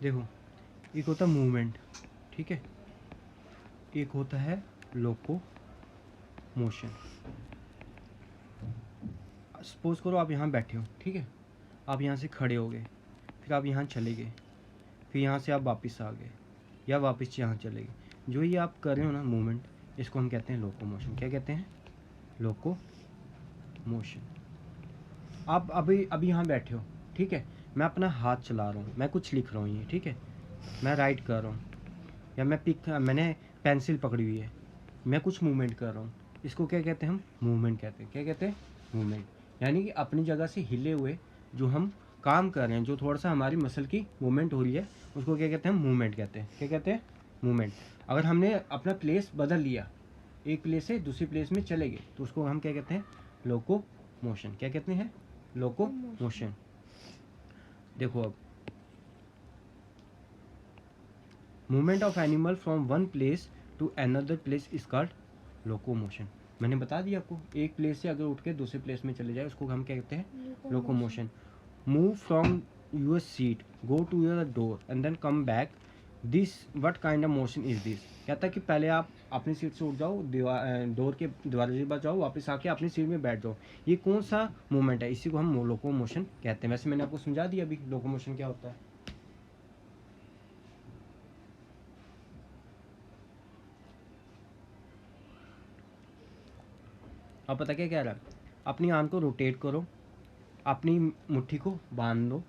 देखो, एक होता है मूवमेंट, ठीक है, एक होता है लोको मोशन। सपोज करो आप यहाँ बैठे हो, ठीक है, आप यहाँ से खड़े हो गए, फिर आप यहाँ चले गए, फिर यहाँ से आप वापस आ गए या वापस यहाँ चले गए। जो ये आप कर रहे हो ना मूवमेंट, इसको हम कहते हैं लोको मोशन। क्या कहते हैं? Loco motion. आप अभी यहाँ बैठे हो, ठीक है, मैं अपना हाथ चला रहा हूँ, मैं कुछ लिख रहा हूँ ये, ठीक है, मैं राइट कर रहा हूँ, या मैंने पेंसिल पकड़ी हुई है, मैं कुछ मूवमेंट कर रहा हूँ, इसको क्या कहते हैं? हम मूवमेंट कहते हैं। क्या कहते हैं? मूवमेंट। यानी कि अपनी जगह से हिले हुए जो हम काम कर रहे हैं, जो थोड़ा सा हमारी मसल की मूवमेंट हो रही है, उसको क्या कहते हैं? मूवमेंट कहते हैं। क्या कहते हैं? मूवमेंट। अगर हमने अपना प्लेस बदल लिया, एक प्लेस से दूसरी प्लेस में चले गए, तो उसको हम क्या कहते हैं? Loco motion. क्या कहते हैं? Loco motion. देखो अब, movement of animal from one place to another place is called locomotion. मैंने बता दिया आपको, एक प्लेस से अगर उठ के दूसरे प्लेस में चले जाए, उसको हम क्या कहते हैं? Locomotion. Move from your seat, go to your door and then come back, this what kind of motion is this? कहता है कि पहले आप अपनी सीट से उठ जाओ, डोर के दरवाजे पर जाओ, वापस आके अपनी सीट में बैठ जाओ। ये कौन सा मूवमेंट है? इसी को हम लोकोमोशन कहते हैं। वैसे मैंने आपको समझा दिया अभी लोकोमोशन क्या होता है। अब पता क्या कह रहा है? अपनी आर्म को रोटेट करो, अपनी मुट्ठी को बांध दो।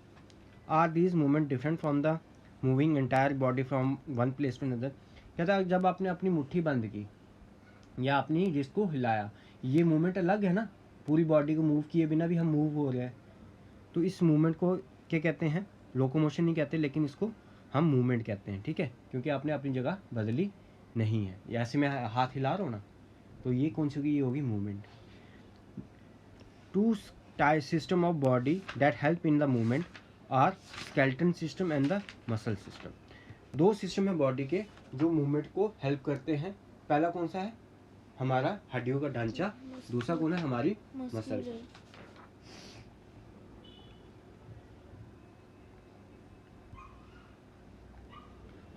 Are these movement different from the moving entire body from one place to another? कहता है जब आपने अपनी मुट्ठी बंद की या अपनी रिस्ट को हिलाया, ये मूवमेंट अलग है ना, पूरी बॉडी को मूव किए बिना भी हम मूव हो रहे हैं, तो इस मूवमेंट को क्या कहते हैं? लोकोमोशन नहीं कहते, लेकिन इसको हम मूवमेंट कहते हैं, ठीक है, क्योंकि आपने अपनी जगह बदली नहीं है। ऐसे मैं हाथ हिला रहा हूँ ना, तो ये कौन सी होगी? ये होगी movement. Two system of body that help in the movement are skeleton system and the muscle system. दो सिस्टम है बॉडी के जो मूवमेंट को हेल्प करते हैं। पहला कौन सा है? हमारा हड्डियों का ढांचा। दूसरा कौन है? हमारी मसल।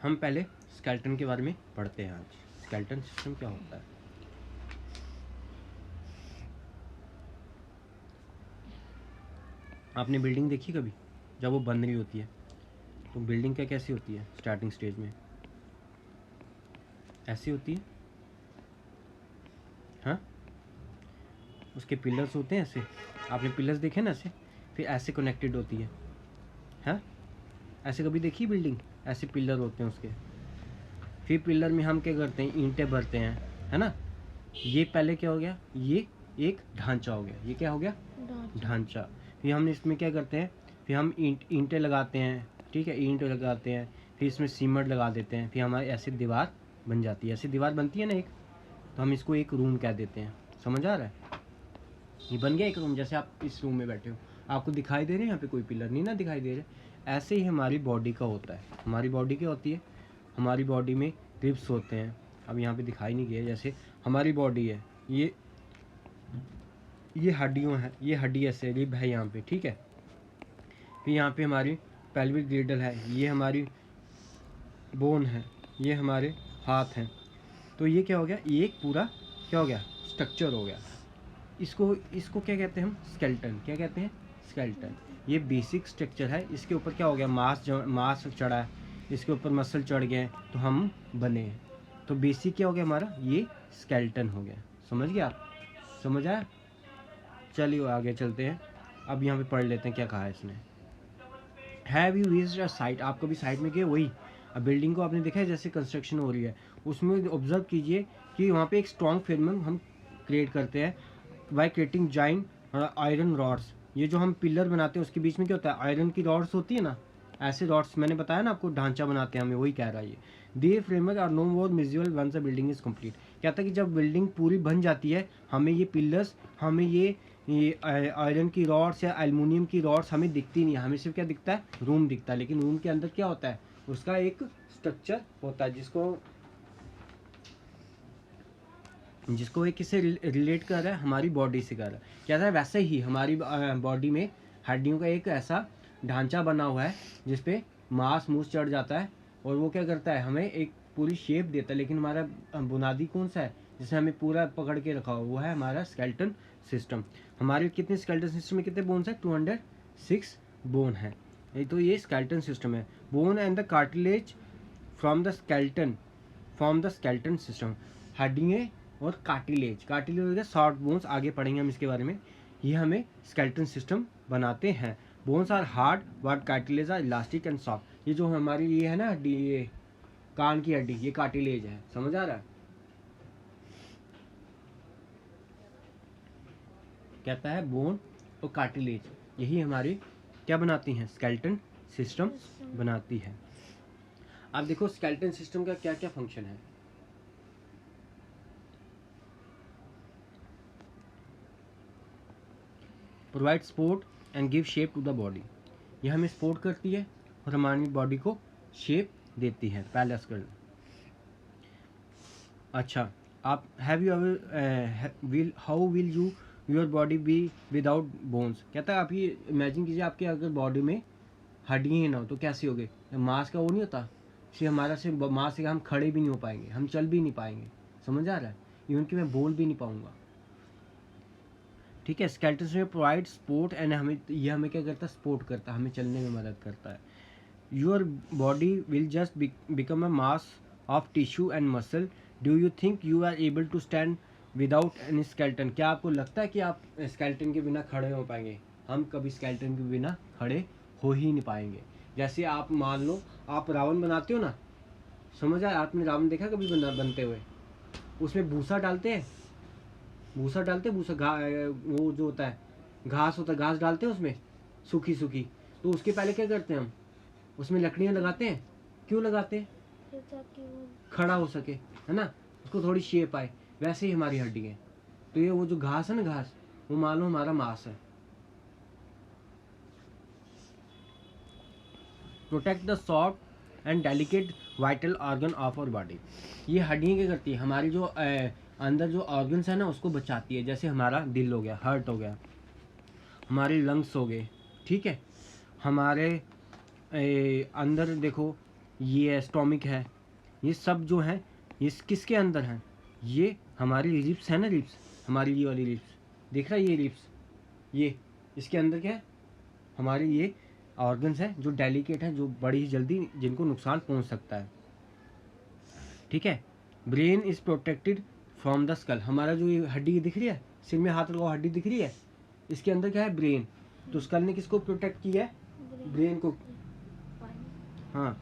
हम पहले स्केलेटन के बारे में पढ़ते हैं आज। स्केलेटन सिस्टम क्या होता है? आपने बिल्डिंग देखी कभी जब वो बन रही होती है? तो बिल्डिंग क्या कैसी होती है? स्टार्टिंग स्टेज में ऐसी होती है, हाँ, उसके पिलर्स होते हैं ऐसे, आपने पिलर्स देखे ना ऐसे, फिर ऐसे कनेक्टेड होती है, हाँ, ऐसे कभी देखी बिल्डिंग? ऐसे पिलर होते हैं उसके, फिर पिलर में हम क्या करते हैं? ईंटें भरते हैं, है ना। ये पहले क्या हो गया? ये एक ढांचा हो गया। ये क्या हो गया? ढांचा। फिर हम इसमें क्या करते हैं? फिर हम ईंटें लगाते हैं, ठीक है, ईंट लगाते हैं, फिर इसमें सीमेंट लगा देते हैं, फिर हमारी ऐसी दीवार बन जाती है। ऐसी दीवार बनती है ना एक, तो हम इसको एक रूम कह देते हैं। समझ आ रहा है? ये बन गया एक रूम। जैसे आप इस रूम में बैठे हो, आपको दिखाई दे रहे हैं यहाँ पे कोई पिलर नहीं ना दिखाई दे रहे। ऐसे ही हमारी बॉडी का होता है। हमारी बॉडी क्या होती है? हमारी बॉडी में रिब्स होते हैं। अब यहाँ पे दिखाई नहीं गया, जैसे हमारी बॉडी है, ये हड्डियों है, ये हड्डी ऐसे रिब है यहाँ पे, ठीक है। फिर यहाँ पे हमारी पेल्विक ग्रिडल है, ये हमारी बोन है, ये हमारे हाथ हैं। तो ये क्या हो गया? ये एक पूरा क्या हो गया? स्ट्रक्चर हो गया। इसको क्या कहते हैं हम? स्केलेटन। क्या कहते हैं? स्केलेटन। ये बेसिक स्ट्रक्चर है। इसके ऊपर क्या हो गया? मांस चढ़ा है, इसके ऊपर मसल चढ़ गए, तो हम बने हैं। तो बेसिक क्या हो गया हमारा? ये स्केलेटन हो गया। समझ गया आप? समझ आया? चलिए आगे चलते हैं। अब यहाँ पे पढ़ लेते हैं क्या कहा है इसने। Have you visited a site? आप कभी साइट में गए? वही अब बिल्डिंग को आपने देखा है जैसे कंस्ट्रक्शन हो रही है, उसमें ऑब्जर्व कीजिए कि वहाँ पे एक स्ट्रॉन्ग फ्रेम हम क्रिएट करते हैं by creating giant iron rods. ये जो हम पिलर बनाते हैं उसके बीच में क्या होता है? आयरन की रॉड्स होती है ना, ऐसे रॉड्स मैंने बताया ना आपको, ढांचा बनाते हैं हमें, वही कह रहा है ये। They framework are no more visual once the building is complete. कहता है कि जब बिल्डिंग पूरी बन जाती है, हमें ये पिलर्स, हमें ये आयरन की रॉड्स या एल्युमिनियम की रॉड्स हमें दिखती नहीं है। हमें सिर्फ क्या दिखता है? रूम दिखता है। लेकिन रूम के अंदर क्या होता है? उसका एक स्ट्रक्चर होता है जिसको एक किससे रिलेट कर रहा है? हमारी बॉडी से कर रहा है। क्या है? वैसे ही हमारी बॉडी में हड्डियों का एक ऐसा ढांचा बना हुआ है जिसपे मांस मूस चढ़ जाता है और वो क्या करता है, हमें एक पूरी शेप देता है। लेकिन हमारा बुनियादी कौन सा है जिसे हमें पूरा पकड़ के रखा हो, वो है हमारा स्केलेटन सिस्टम। हमारे कितने स्केलेटन सिस्टम में कितने बोन्स है, 206 बोन है। तो ये स्केलेटन सिस्टम है। Bone and the cartilage from the skeleton system. हड्डियाँ और कार्टिलेज हो गया सॉफ्ट बोन्स, आगे पढ़ेंगे हम इसके बारे में। ये हमें स्केलेटन सिस्टम बनाते हैं। Bones are hard but cartilage are elastic and soft. ये जो हमारी ये है ना हड्डी, ये कान की हड्डी, ये कार्टिलेज है, समझ आ रहा है। कहता है बोन और कार्टिलेज, यही हमारी क्या बनाती हैं, स्केलेटन सिस्टम बनाती है। अब देखो स्केलेटन सिस्टम का क्या क्या फंक्शन है। Provide support and give shape to the body. यह हमें सपोर्ट करती है और हमारी बॉडी को शेप देती है। पहला स्केल। अच्छा, आप have you ever how will you your body be without bones. कहता है आप ये इमेजिन कीजिए, आपके अगर बॉडी में हड्डियाँ ही ना हो तो कैसे होगे। मांस का वो नहीं होता, इसलिए हमारा से मांस से हम खड़े भी नहीं हो पाएंगे, हम चल भी नहीं पाएंगे, समझ आ रहा है। इवन कि मैं बोल भी नहीं पाऊंगा, ठीक है। स्केलेटन में प्रोवाइड सपोर्ट एंड हमें क्या करता है, सपोर्ट करता है, हमें चलने में मदद करता है। Your body will just become a mass of tissue and muscle. Do you think you are able to stand without any skeleton. क्या आपको लगता है कि आप स्केलेटन के बिना खड़े हो पाएंगे। हम कभी स्केलेटन के बिना खड़े हो ही नहीं पाएंगे। जैसे आप मान लो आप रावण बनाते हो ना, समझ आया, आपने रावण देखा कभी बनते हुए। उसमें भूसा डालते हैं, भूसा वो जो होता है घास होता है, घास डालते हैं उसमें सूखी सूखी। तो उसके पहले क्या करते हैं हम, उसमें लकड़ियाँ लगाते हैं। क्यों लगाते हैं, खड़ा हो सके, है ना, उसको थोड़ी शेप आए। वैसे ही हमारी हड्डी है। तो ये वो जो घास है ना, घास वो मान लो हमारा मांस है। Protect the soft and delicate vital organ of our body. ये हड्डियाँ क्या करती है, हमारी जो अंदर जो ऑर्गन्स है ना उसको बचाती है। जैसे हमारा दिल हो गया, हार्ट हो गया, हमारे लंग्स हो गए, ठीक है। हमारे अंदर देखो ये स्टोमिक है, ये सब जो है ये किसके अंदर है, ये हमारी रिब्स है ना, रिब्स, हमारी ये वाली रिब्स, देख रहा है ये रिब्स, ये इसके अंदर क्या है, हमारे ये ऑर्गन्स हैं जो डेलिकेट हैं, जो बड़ी ही जल्दी जिनको नुकसान पहुंच सकता है, ठीक है। Brain is protected from the skull. हमारा जो ये हड्डी दिख रही है, सिर में हाथ लगाओ, हड्डी दिख रही है, इसके अंदर क्या है, ब्रेन। तो स्कल ने किसको प्रोटेक्ट किया है, ब्रेन को। हाँ,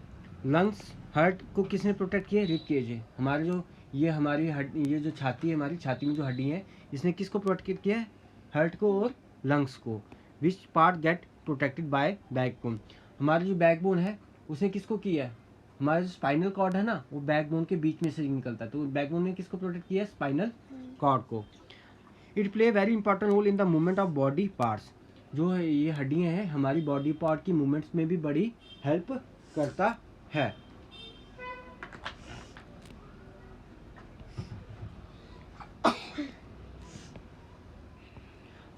लंग्स, हार्ट को किसने प्रोटेक्ट किया है, रिब केज है। हमारे जो ये हमारी ये जो छाती है, हमारी छाती में जो हड्डी है, इसने किसको प्रोटेक्ट किया है, हार्ट को और लंग्स को। Which part get protected by backbone. हमारी जो बैकबोन है उसने किसको किया है, हमारा जो स्पाइनल कॉर्ड है ना, वो बैकबोन के बीच में से निकलता है। तो बैकबोन ने किसको प्रोटेक्ट किया है, स्पाइनल कॉर्ड को। It play very important role in the movement of body parts. जो है ये हड्डियाँ हैं हमारी बॉडी पार्ट की मूवमेंट्स में भी बड़ी हेल्प करता है।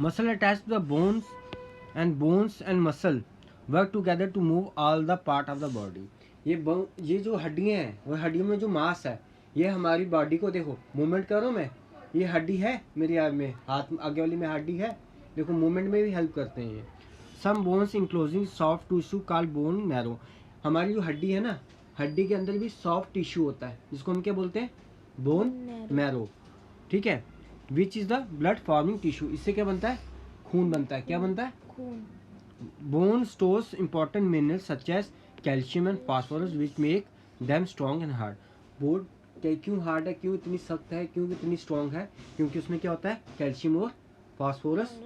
Muscle attach to the bones and muscle work together to move all the part of the body. ये जो हड्डियाँ हैं, वो हड्डियों में जो मांस है, ये हमारी बॉडी को देखो, मूवमेंट करो मैं, ये हड्डी है मेरी में, हाथ आगे वाली में हड्डी है, देखो मूवमेंट में भी हेल्प करते हैं ये। Some bones enclosing soft tissue called bone marrow. हमारी जो हड्डी है ना, हड्डी के अंदर भी सॉफ्ट टिश्यू होता है जिसको हम क्या बोलते हैं, बोन मैरो, ठीक है। Which is the blood forming tissue. इससे क्या बनता है, खून बनता है। क्या बनता है, खून। Bone stores important minerals such as calcium and phosphorus which make them strong and hard. Bone क्यों हार्ड है, क्यों इतनी सख्त है, क्यों इतनी स्ट्रॉन्ग है, क्योंकि उसमें क्या होता है, कैल्शियम और फास्फोरस।